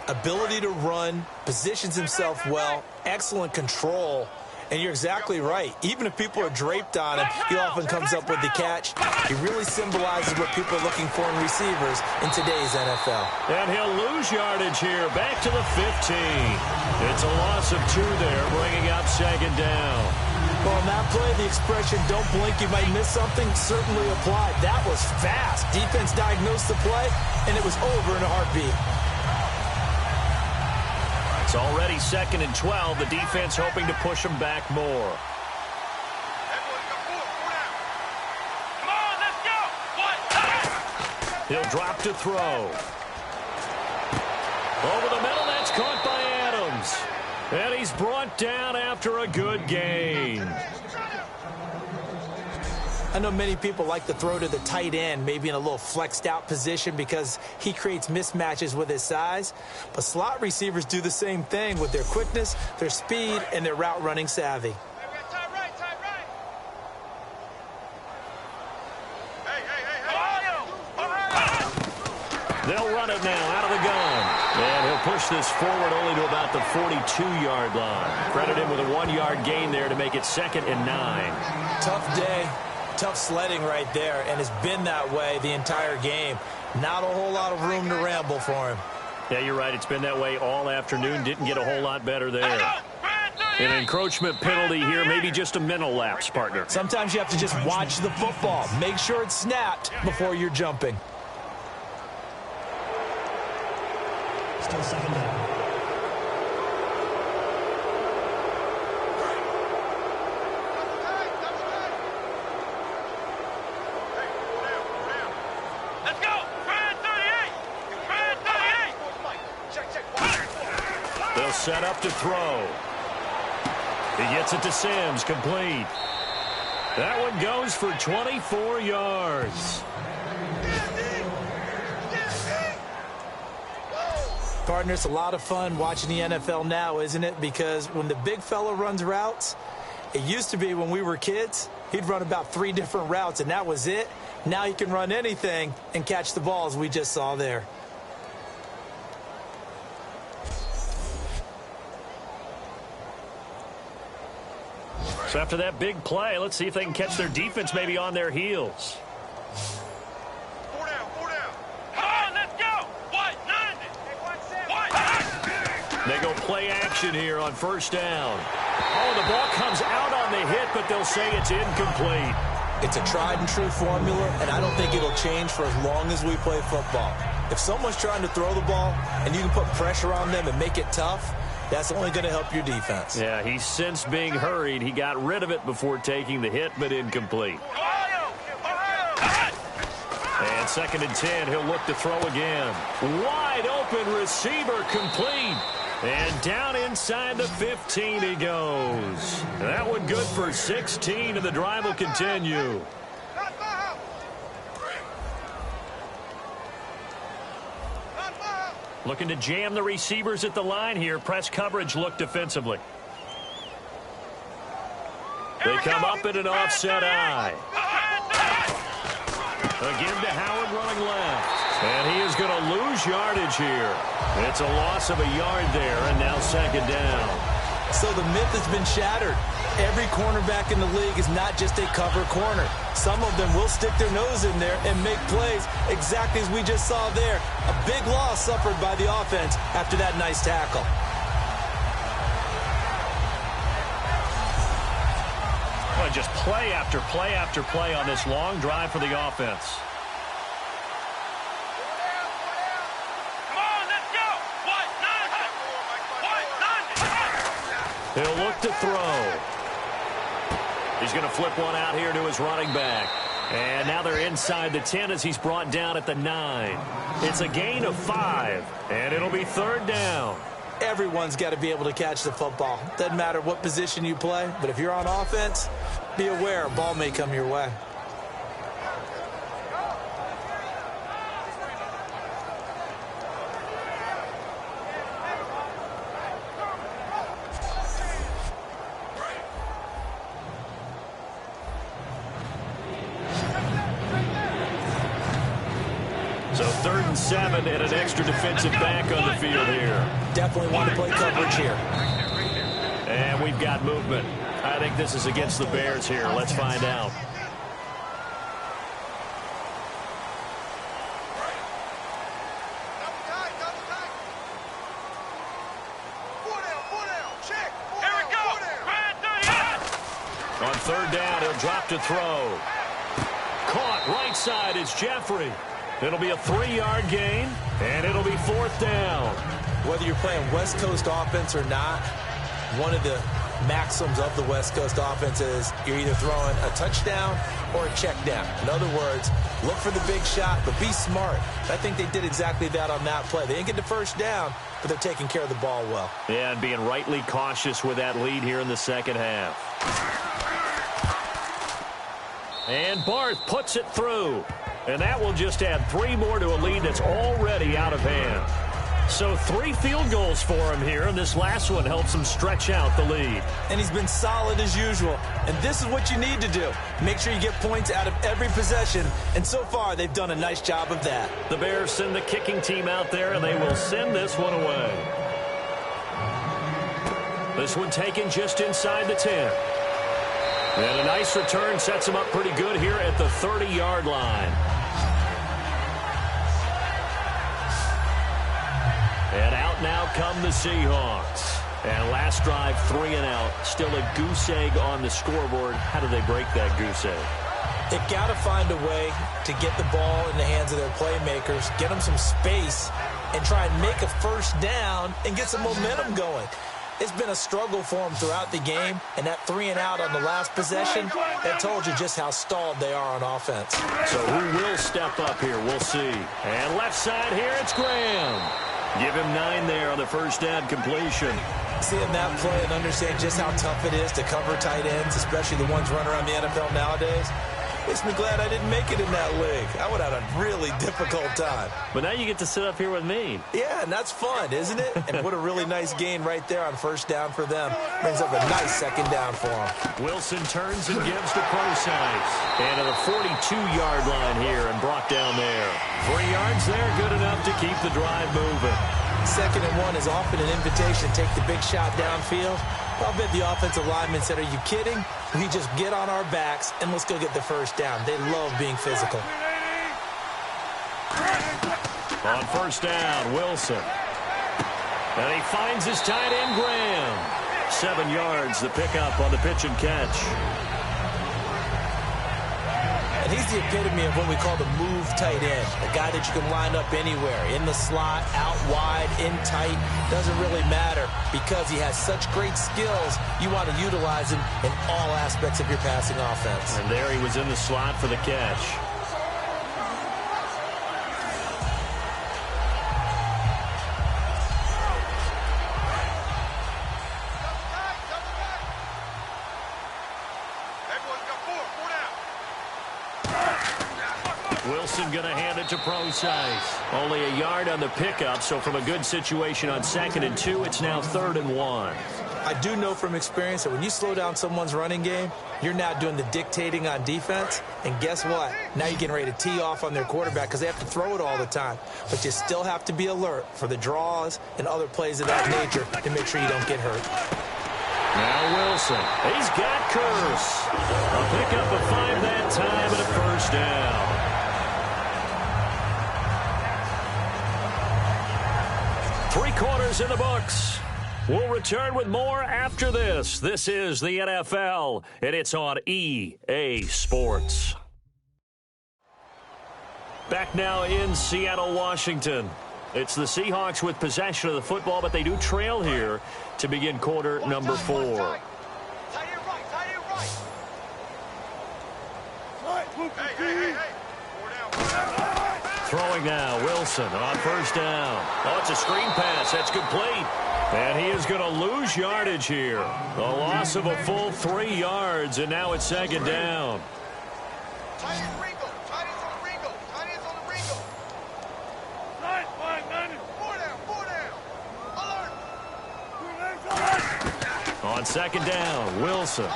ability to run, positions himself well, excellent control. And you're exactly right. Even if people are draped on him, he often comes up with the catch. He really symbolizes what people are looking for in receivers in today's NFL. And he'll lose yardage here, back to the 15. It's a loss of 2 there, bringing up 2nd down. Well, on that play, the expression, don't blink, you might miss something, certainly applied. That was fast. Defense diagnosed the play, and it was over in a heartbeat. It's already 2nd and 12. The defense hoping to push them back more. He'll drop to throw. Over the middle, that's caught by Adams. And he's brought down after a good gain. I know many people like to throw to the tight end, maybe in a little flexed out position because he creates mismatches with his size. But slot receivers do the same thing with their quickness, their speed, and their route running savvy. They'll run it now out of the gun. And he'll push this forward only to about the 42-yard line. Credit him with a 1-yard gain there to make it 2nd and 9. Tough day. Tough sledding right there, and it's been that way the entire game. Not a whole lot of room to ramble for him. Yeah, you're right. It's been that way all afternoon. Didn't get a whole lot better there. An encroachment penalty here, maybe just a mental lapse, partner. Sometimes you have to just watch the football. Make sure it's snapped before you're jumping. Still 2nd down. They'll set up to throw. He gets it to Sims, complete. That one goes for 24 yards. Partner, it's a lot of fun watching the NFL now, isn't it? Because when the big fella runs routes, it used to be when we were kids, he'd run about 3 different routes, and that was it. Now he can run anything and catch the balls we just saw there. So after that big play, let's see if they can catch their defense maybe on their heels. 4 down, 4 down. Come on, let's go. What? 90. They go play action here on first down. Oh, the ball comes out on the hit, but they'll say it's incomplete. It's a tried and true formula, and I don't think it'll change for as long as we play football. If someone's trying to throw the ball and you can put pressure on them and make it tough, that's only going to help your defense. Yeah, he's since being hurried. He got rid of it before taking the hit, but incomplete. And On 2nd and 10, he'll look to throw again. Wide open receiver complete. And down inside the 15 he goes. That one good for 16, and the drive will continue. Looking to jam the receivers at the line here. Press coverage look defensively. They come up in an offset eye. Again to Howard running left. And he is going to lose yardage here. It's a loss of a yard there, and now 2nd down. So the myth has been shattered. Every cornerback in the league is not just a cover corner. Some of them will stick their nose in there and make plays exactly as we just saw there. A big loss suffered by the offense after that nice tackle. Well, just play after play after play on this long drive for the offense. He'll look to throw. He's going to flip one out here to his running back. And now they're inside the 10 as he's brought down at the 9. It's a gain of 5, and it'll be 3rd down. Everyone's got to be able to catch the football. Doesn't matter what position you play, but if you're on offense, be aware a ball may come your way. So 3rd and 7 and an extra defensive back on the field here. Definitely want to play coverage here. And we've got movement. I think this is against the Bears here. Let's find out. On 3rd down, he'll drop to throw. Caught right side is Jeffrey. It'll be a 3-yard gain, and it'll be 4th down. Whether you're playing West Coast offense or not, one of the maxims of the West Coast offense is you're either throwing a touchdown or a check down. In other words, look for the big shot, but be smart. I think they did exactly that on that play. They didn't get the 1st down, but they're taking care of the ball well. Yeah, and being rightly cautious with that lead here in the 2nd half. And Barth puts it through. And that will just add 3 more to a lead that's already out of hand. So 3 field goals for him here, and this last one helps him stretch out the lead. And he's been solid as usual. And this is what you need to do. Make sure you get points out of every possession. And so far, they've done a nice job of that. The Bears send the kicking team out there, and they will send this one away. This one taken just inside the 10. And a nice return sets him up pretty good here at the 30-yard line. And out now come the Seahawks. And last drive, 3 and out. Still a goose egg on the scoreboard. How do they break that goose egg? They've got to find a way to get the ball in the hands of their playmakers, get them some space, and try and make a 1st down and get some momentum going. It's been a struggle for them throughout the game, and that 3 and out on the last possession, that told you just how stalled they are on offense. So who will step up here? We'll see. And left side here, it's Graham. Give him 9 there on the 1st down completion. Seeing that play and understanding just how tough it is to cover tight ends, especially the ones running around the NFL nowadays, makes me glad I didn't make it in that league. I would have had a really difficult time. But now you get to sit up here with me. Yeah, and that's fun, isn't it? And what a really nice gain right there on 1st down for them. Brings up a nice 2nd down for them. Wilson turns and gives to Procise. And to the 42-yard line here and brought down there. 3 yards there, good enough to keep the drive moving. 2nd and 1 is often an invitation. Take the big shot downfield. I'll bet the offensive lineman said, are you kidding? We just get on our backs and let's go get the 1st down. They love being physical. On 1st down, Wilson. And he finds his tight end, Graham. 7 yards, the pickup on the pitch and catch. And he's the epitome of what we call the move tight end. A guy that you can line up anywhere. In the slot, out wide, in tight. Doesn't really matter because he has such great skills. You want to utilize him in all aspects of your passing offense. And there he was in the slot for the catch. Wilson going to hand it to Procise. Only a yard on the pickup, so from a good situation on 2nd and 2, it's now 3rd and 1. I do know from experience that when you slow down someone's running game, you're now doing the dictating on defense. And guess what? Now you're getting ready to tee off on their quarterback because they have to throw it all the time. But you still have to be alert for the draws and other plays of that nature to make sure you don't get hurt. Now Wilson. He's got Curse. A pickup of 5 that time and a first down. Three quarters in the books. We'll return with more after this. This is the NFL, and it's on EA Sports. Back now in Seattle, Washington. It's the Seahawks with possession of the football, but they do trail here to begin quarter number 4. Throwing now, Wilson on first down. Oh, it's a screen pass. That's complete. And he is going to lose yardage here. A loss of a full 3 yards, and now it's 2nd down. On 2nd down, Wilson.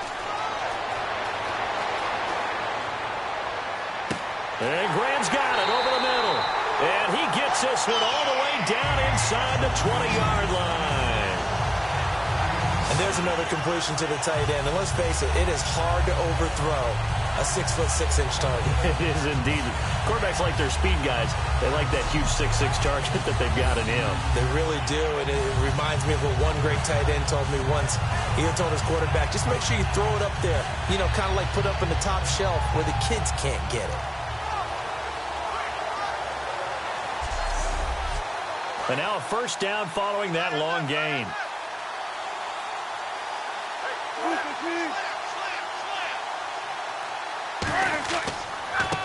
And Graham's got it over the middle. And he gets this one all the way down inside the 20-yard line. And there's another completion to the tight end. And let's face it, it is hard to overthrow a 6'6" target. It is indeed. Quarterbacks like their speed guys. They like that huge 6'6" target that they've got in him. They really do, and it reminds me of what one great tight end told me once. He had told his quarterback, just make sure you throw it up there. You know, kind of like put up in the top shelf where the kids can't get it. And now a first down following that long gain.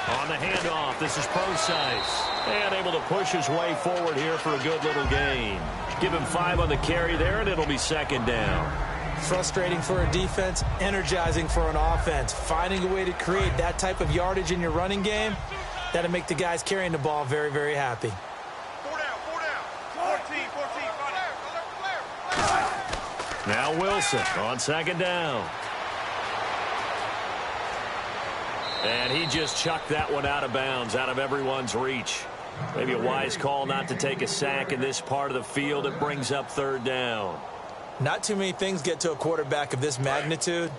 On the handoff, this is Procise. And able to push his way forward here for a good little gain. Give him 5 on the carry there, and it'll be 2nd down. Frustrating for a defense, energizing for an offense. Finding a way to create that type of yardage in your running game, that'll make the guys carrying the ball very, very happy. Now Wilson on 2nd down. And he just chucked that one out of bounds, out of everyone's reach. Maybe a wise call not to take a sack in this part of the field. It brings up 3rd down. Not too many things get to a quarterback of this magnitude,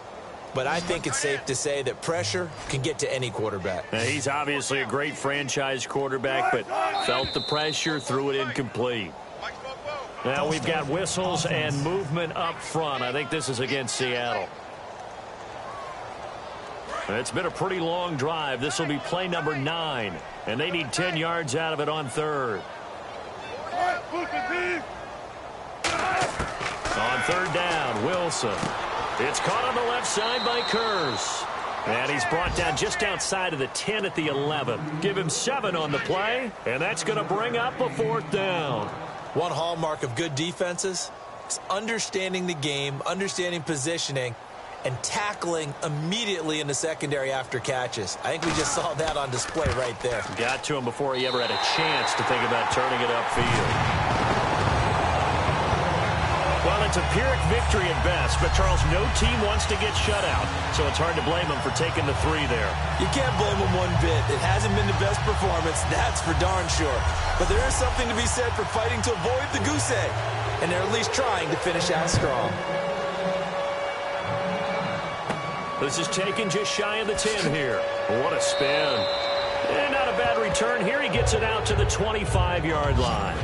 but I think it's safe to say that pressure can get to any quarterback. Now, he's obviously a great franchise quarterback, but felt the pressure, threw it incomplete. Now we've got whistles and movement up front. I think this is against Seattle. It's been a pretty long drive. This will be play number 9, and they need 10 yards out of it on 3rd. On 3rd down, Wilson. It's caught on the left side by Curse. And he's brought down just outside of the 10 at the 11. Give him 7 on the play, and that's going to bring up a 4th down. One hallmark of good defenses is understanding the game, understanding positioning, and tackling immediately in the secondary after catches. I think we just saw that on display right there. Got to him before he ever had a chance to think about turning it upfield. Well, it's a Pyrrhic victory at best, but Charles, no team wants to get shut out, so it's hard to blame him for taking the 3 there. You can't blame him one bit. It hasn't been the best performance, that's for darn sure. But there is something to be said for fighting to avoid the goose egg, and they're at least trying to finish out strong. This is taken just shy of the 10 here. What a spin. And not a bad return here. He gets it out to the 25-yard line.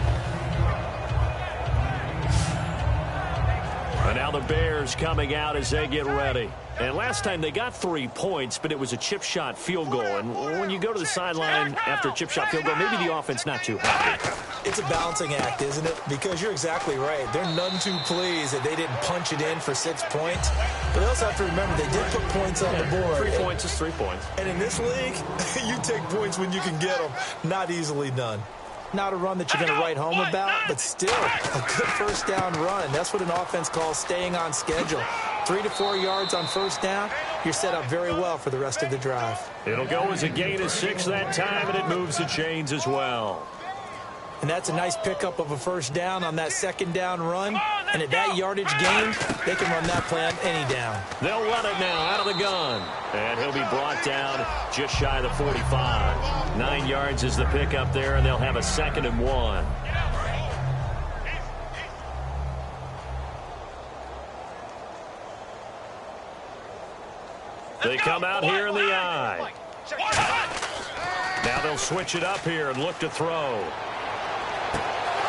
And now the Bears coming out as they get ready. And last time they got 3 points, but it was a chip shot field goal. And when you go to the sideline after a chip shot field goal, maybe the offense not too happy. It's a balancing act, isn't it? Because you're exactly right. They're none too pleased that they didn't punch it in for 6 points. But they also have to remember they did put points on the board. 3 points is 3 points. And in this league, you take points when you can get them. Not easily done. Not a run that you're going to write home about, but still a good first down run. That's what an offense calls staying on schedule. 3 to 4 yards on first down, you're set up very well for the rest of the drive. It'll go as a gain of 6 that time, and it moves the chains as well. And that's a nice pickup of a first down on that second down run. And at that yardage gain, they can run that play on any down. They'll run it now out of the gun. And he'll be brought down just shy of the 45. 9 yards is the pickup there, and they'll have a 2nd and 1. They come out here in the eye. Now they'll switch it up here and look to throw.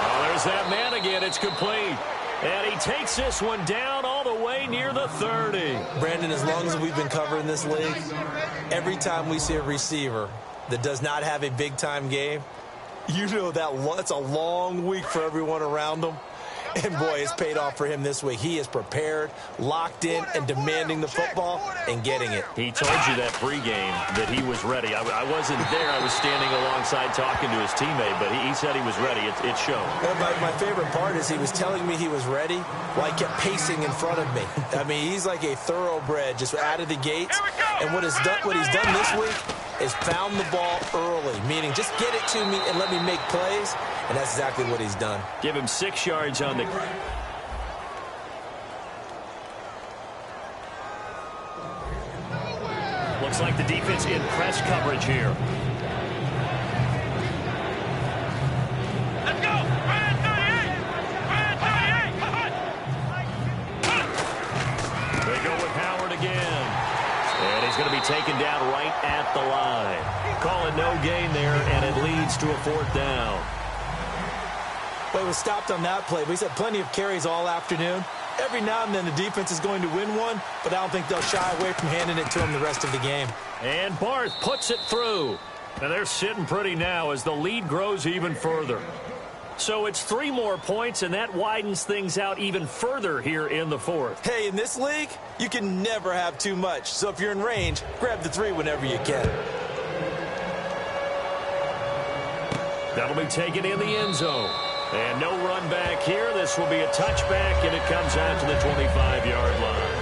Oh, there's that man again. It's complete. And he takes this one down all the way near the 30. Brandon, as long as we've been covering this league, every time we see a receiver that does not have a big-time game, you know that's a long week for everyone around them. And, boy, it's paid off for him this week. He is prepared, locked in, and demanding the football and getting it. He told you that pregame that he was ready. I wasn't there. I was standing alongside talking to his teammate, but he said he was ready. It showed. My favorite part is he was telling me he was ready while he kept pacing in front of me. I mean, he's like a thoroughbred just out of the gates. And what he's done this week is found the ball early, meaning just get it to me and let me make plays. And that's exactly what he's done. Give him 6 yards on the... Looks like the defense in press coverage here. Let's go! Ryan 38! Ryan 38! They go with Howard again. And he's going to be taken down right at the line. Call it no gain there, and it leads to a 4th down. Well, he was stopped on that play, but he's had plenty of carries all afternoon. Every now and then the defense is going to win one, but I don't think they'll shy away from handing it to him the rest of the game. And Barth puts it through. And they're sitting pretty now as the lead grows even further. So it's 3 more points, and that widens things out even further here in the 4th. Hey, in this league, you can never have too much. So if you're in range, grab the 3 whenever you can. That'll be taken in the end zone. And no run back here. This will be a touchback, and it comes out to the 25-yard line.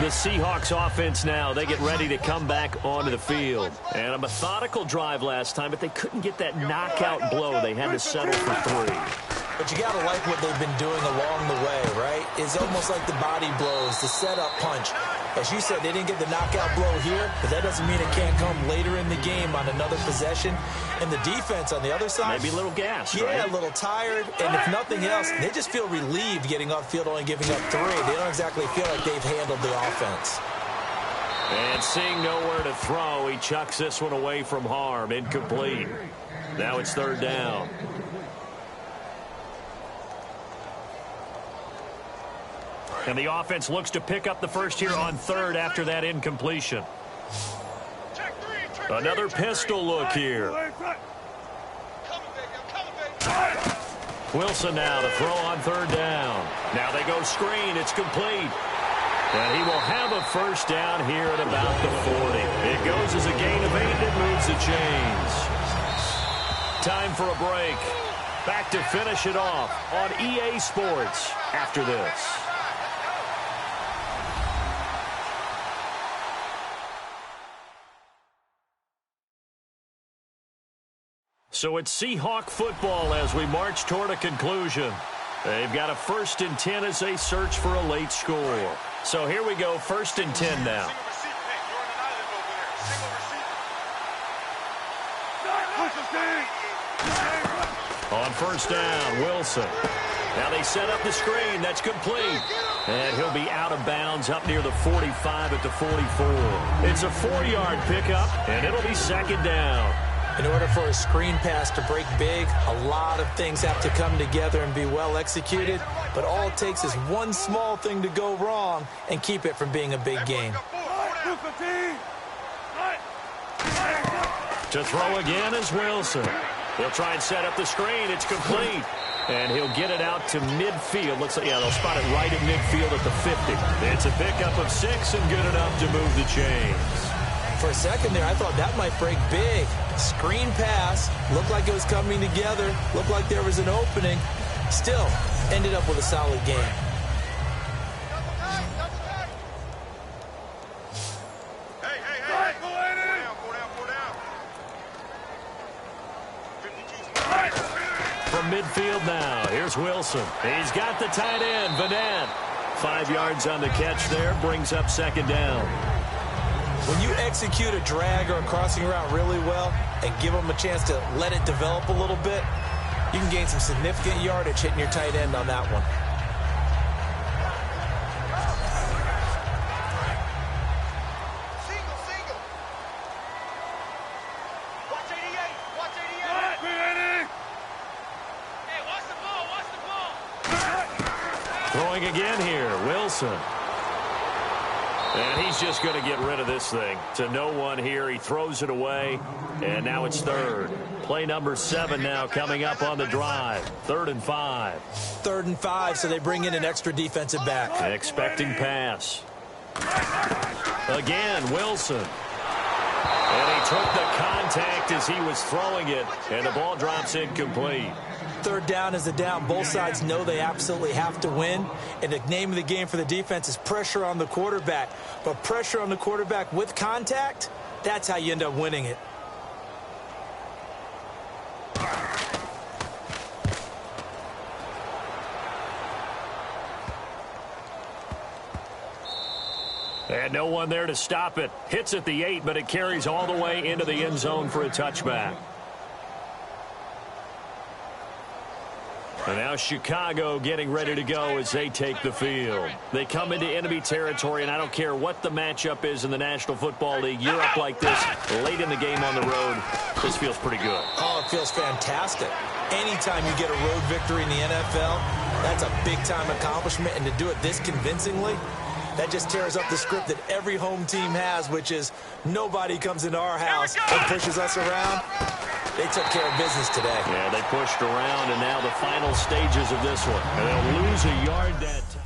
The Seahawks offense now, they get ready to come back onto the field. And a methodical drive last time, but they couldn't get that knockout blow. They had to settle for 3. But you got to like what they've been doing along the way, right? It's almost like the body blows, the setup punch. As you said, they didn't get the knockout blow here, but that doesn't mean it can't come later in the game on another possession. And the defense on the other side, maybe a little gassed, yeah, right? A little tired. And if nothing else, they just feel relieved getting upfield, only giving up 3. They don't exactly feel like they've handled the offense. And seeing nowhere to throw, he chucks this one away from harm. Incomplete. Now it's 3rd down. And the offense looks to pick up the first here on 3rd after that incompletion. Another pistol look here. Wilson now to throw on 3rd down. Now they go screen. It's complete. And he will have a first down here at about the 40. It goes as a gain of 8. It moves the chains. Time for a break. Back to finish it off on EA Sports after this. So it's Seahawk football as we march toward a conclusion. They've got a 1st and 10 as they search for a late score. So here we go, 1st and 10 now. On 1st down, Wilson. Now they set up the screen. That's complete. And he'll be out of bounds up near the 45 at the 44. It's a 4-yard pickup, and it'll be 2nd down. In order for a screen pass to break big, a lot of things have to come together and be well executed. But all it takes is one small thing to go wrong and keep it from being a big game. To throw again is Wilson. They'll try and set up the screen. It's complete. And he'll get it out to midfield. Looks like, yeah, they'll spot it right at midfield at the 50. It's a pickup of 6 and good enough to move the chains. For a second there, I thought that might break big. Screen pass, looked like it was coming together, looked like there was an opening. Still, ended up with a solid game. From midfield now, here's Wilson. He's got the tight end, Vanette. 5 yards on the catch there, brings up second down. When you execute a drag or a crossing route really well and give them a chance to let it develop a little bit, you can gain some significant yardage hitting your tight end on that one. Single. Watch 88. Watch 88. Hey, watch the ball. Throwing again here, Wilson. And he's just going to get rid of this thing. To no one here. He throws it away. And now it's third. Play number 7 now coming up on the drive. 3rd and 5. 3rd and 5, so they bring in an extra defensive back. Expecting pass. Again, Wilson. And he took the contact as he was throwing it. And the ball drops incomplete. 3rd down is a down. Both sides know they absolutely have to win. And the name of the game for the defense is pressure on the quarterback. But pressure on the quarterback with contact, that's how you end up winning it. And no one there to stop it. Hits at the 8, but it carries all the way into the end zone for a touchback. And now Chicago getting ready to go as they take the field. They come into enemy territory, and I don't care what the matchup is in the National Football League. You're up like this late in the game on the road. This feels pretty good. Oh, it feels fantastic. Anytime you get a road victory in the NFL, that's a big-time accomplishment. And to do it this convincingly, that just tears up the script that every home team has, which is nobody comes into our house and pushes us around. They took care of business today. Yeah, they pushed around, and now the final stages of this one. And they'll lose a yard that time.